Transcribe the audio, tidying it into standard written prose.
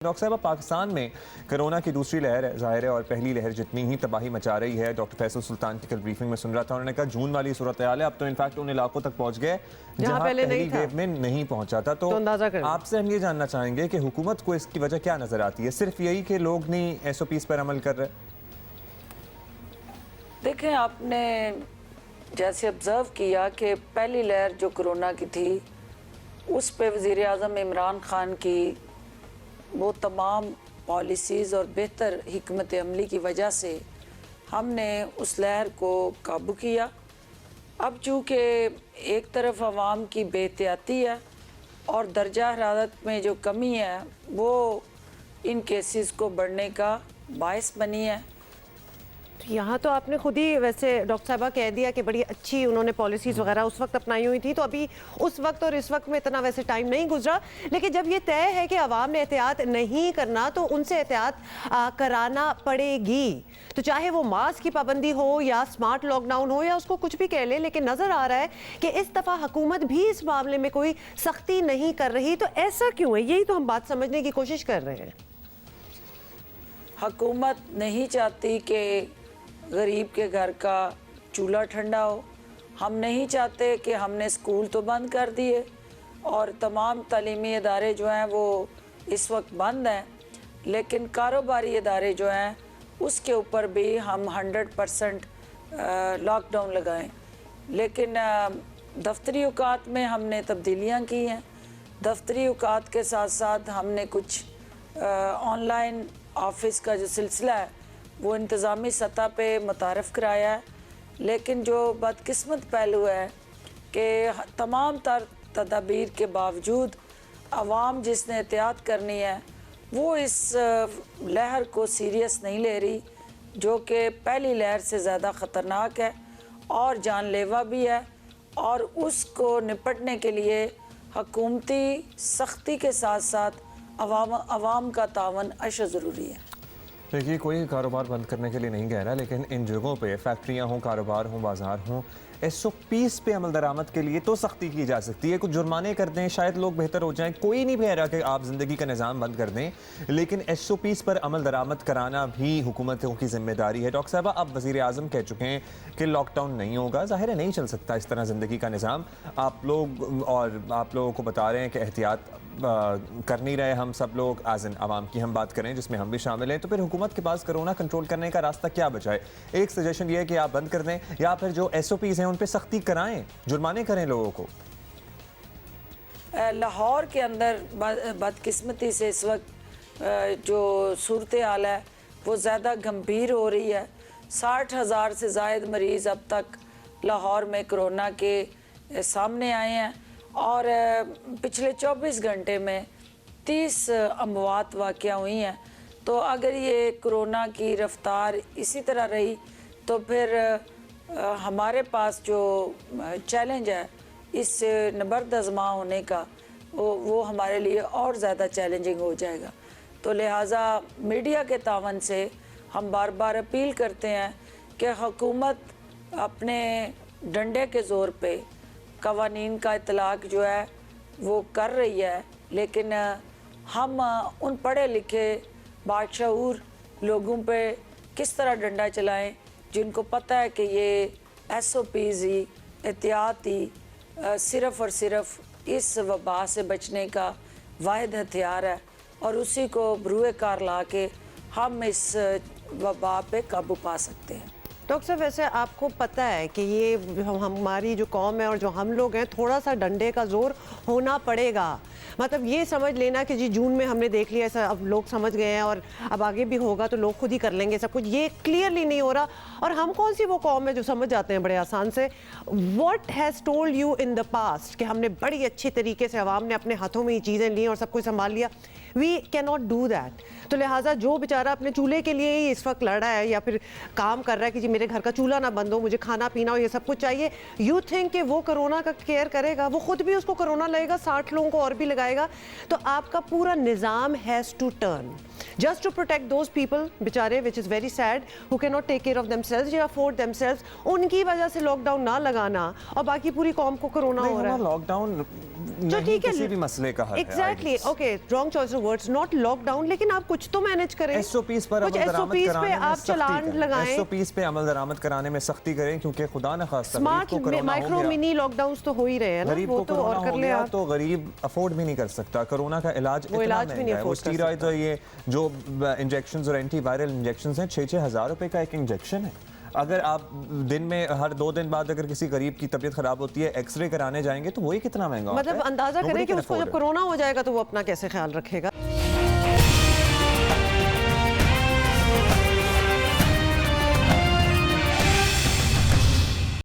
Doctor साहब, पाकिस्तान में corona की दूसरी लहर है ज़ाहिर है, और पहली लहर जितनी ही तबाही मचा रही है। डॉक्टर फैसल सुल्तान की कल ब्रीफिंग में सुन रहा था, उन्होंने कहा जून वाली सूरत हाल है। अब तो इनफैक्ट उन इलाकों तक पहुंच गए जहां पहली वेव में नहीं पहुंचा था। तो आपसे हम ये जानना चाहेंगे कि हुकूमत को इसकी वजह क्या नजर आती है? सिर्फ यही कि लोग नहीं SOPs पर अमल कर रहे? देखें, आपने जैसे ऑब्ज़र्व किया कि पहली लहर जो कोरोना की थी उस पे वज़ीर आज़म इमरान ख़ान की वो तमाम पॉलिसीज़ और बेहतर हिकमत अमली की वजह से हमने उस लहर को काबू किया। अब चूँकि एक तरफ आवाम की बेहतियाती है और दर्जा हरारत में जो कमी है वो इन केसेस को बढ़ने का बायस बनी है। यहाँ तो आपने खुद ही वैसे डॉक्टर साहबा कह दिया कि बड़ी अच्छी उन्होंने पॉलिसीज़ वगैरह उस वक्त अपनाई हुई थी, तो अभी उस वक्त और इस वक्त में इतना वैसे टाइम नहीं गुजरा। लेकिन जब ये तय है कि आवाम ने एहतियात नहीं करना तो उनसे एहतियात कराना पड़ेगी, तो चाहे वो मास्क की पाबंदी हो या स्मार्ट लॉकडाउन हो या उसको कुछ भी कह ले। लेकिन नज़र आ रहा है कि इस दफ़ा हुकूमत भी इस मामले में कोई सख्ती नहीं कर रही, तो ऐसा क्यों है? यही तो हम बात समझने की कोशिश कर रहे हैं। हुकूमत नहीं चाहती कि गरीब के घर का चूल्हा ठंडा हो। हम नहीं चाहते कि हमने स्कूल तो बंद कर दिए और तमाम तालीमी इदारे जो हैं वो इस वक्त बंद हैं, लेकिन कारोबारी इदारे जो हैं उसके ऊपर भी हम 100% लॉकडाउन लगाएं। लेकिन दफ्तरी औकात में हमने तब्दीलियां की हैं। दफ्तरी औकात के साथ साथ हमने कुछ ऑनलाइन ऑफिस का जो सिलसिला है वो इंतज़ामी सतह पे मुतारफ़ कराया है। लेकिन जो बदकिस्मत पहलू है कि तमाम तदाबीर के बावजूद आवाम जिसने एहतियात करनी है वो इस लहर को सीरियस नहीं ले रही, जो कि पहली लहर से ज़्यादा ख़तरनाक है और जानलेवा भी है, और उसको निपटने के लिए हुकूमती सख्ती के साथ साथ आवाम का तावन अशद ज़रूरी है। देखिए, कोई कारोबार बंद करने के लिए नहीं कह रहा, लेकिन इन जगहों पे फैक्ट्रियां हों, कारोबार हों, बाजार हों, SOPs पे अमल दरामद के लिए तो सख्ती की जा सकती है। कुछ जुर्माने कर दें, शायद लोग बेहतर हो जाएं। कोई नहीं कह रहा कि आप ज़िंदगी का निज़ाम बंद कर दें, लेकिन SOPs पर अमल दरामद कराना भी हुकूमतों की जिम्मेदारी है। डॉक्टर साहब, अब वज़ीर आज़म कह चुके हैं कि लॉकडाउन नहीं होगा। ज़ाहिर है नहीं चल सकता इस तरह ज़िंदगी का निज़ाम। आप लोगों को बता रहे हैं कि एहतियात कर नहीं रहे हम सब लोग, आज़िन आवाम की हम बात करें जिसमें हम भी शामिल हैं। तो फिर हुकूमत के पास कोरोना कंट्रोल करने का रास्ता क्या बचा है? एक सजेशन ये है कि आप बंद कर दें या फिर जो SOPs हैं उन पे सख्ती कराएं, जुर्माने करें लोगों को। लाहौर के अंदर बदकिस्मती से इस वक्त जो सूरत हाल है वो ज़्यादा गंभीर हो रही है। 60,000 से ज़ायद मरीज़ अब तक लाहौर में कोरोना के सामने आए हैं और पिछले 24 घंटे में 30 अमवात वाक़या हुई हैं। तो अगर ये कोरोना की रफ्तार इसी तरह रही तो फिर हमारे पास जो चैलेंज है इस नबर्द आज़मा होने का वो हमारे लिए और ज़्यादा चैलेंजिंग हो जाएगा। तो लिहाजा मीडिया के तावन से हम बार बार अपील करते हैं कि हुकूमत अपने डंडे के ज़ोर पे कवानीन का इतलाक़ जो है वो कर रही है, लेकिन हम उन पढ़े लिखे बाशऊर लोगों पे किस तरह डंडा चलाएं जिनको पता है कि ये SOPs ही एहतियाती सिर्फ़ और सिर्फ इस वबा से बचने का वाहिद हथियार है, और उसी को बरूए कार ला के हम इस वबा पे काबू पा सकते हैं। डॉक्टर साहब, वैसे आपको पता है कि ये हमारी जो कौम है और जो हम लोग हैं, थोड़ा सा डंडे का जोर होना पड़ेगा। मतलब ये समझ लेना कि जी जून में हमने देख लिया ऐसा, अब लोग समझ गए हैं और अब आगे भी होगा तो लोग खुद ही कर लेंगे सब कुछ, ये क्लियरली नहीं हो रहा। और हम कौन सी वो कौम है जो समझ जाते हैं बड़े आसान से? What has told you in the past कि हमने बड़ी अच्छी तरीके से आवाम ने अपने हाथों में ये चीज़ें ली और सब कुछ संभाल लिया? We can not do that. तो लिहाजा जो बेचारा अपने चूल्हे के लिए ही इस वक्त लड़ रहा है या फिर काम कर रहा है कि जी मेरे घर का चूल्हा ना बंद हो, मुझे खाना पीना हो, ये सब कुछ चाहिए, यू थिंक कि वो कोरोना का केयर करेगा? वो खुद भी उसको कोरोना लगेगा, 60 लोगों को और भी लगाएगा। तो आपका पूरा निज़ाम has to turn just to protect those people बेचारे, which is very sad, who cannot take care of themselves या afford themselves, उनकी वजह से लॉकडाउन ना लगाना और बाकी पूरी कौम को कोरोना हो रहा है। लॉकडाउन जो नहीं ठीक है किसी भी मसले का हल है, I exactly guess। Okay wrong choice of words not lockdown, लेकिन आप कुछ तो मैनेज करें, SOPs पर कुछ अमल दरामद SOPs कराने पे में आप सख्ती चलान करें। लगाएं, SOPs पे अमल दरामद कराने में सख्ती करें, क्योंकि खुदा न खास्ता स्मार्ट गरीब को कोरोना हो माइक्रो गया, मिनी लॉकडाउन्स तो हो ही रहे हैं ना, गरीब वो को तो कोरोना और कर हो ले गया आप। तो गरीब अफोर्ड भी नहीं कर सकता। कोरोना का इलाज वो इतना इलाज भी नहीं महंगा है, वो afford कर स्टीरॉइड्स और ये जो इंजेक्शन और एंटीवायरल इंजेक्शन हैं 6-6 हज़ार रुपए का एक इंजेक्शन है। अगर आप दिन में हर 2 दिन बाद अगर किसी गरीब की तबीयत खराब होती है एक्सरे कराने जाएंगे तो वही कितना महंगा होता मतलब है। अंदाजा Nobody करें कि can उसको afford जब it। कोरोना हो जाएगा तो वो अपना कैसे ख्याल रखेगा।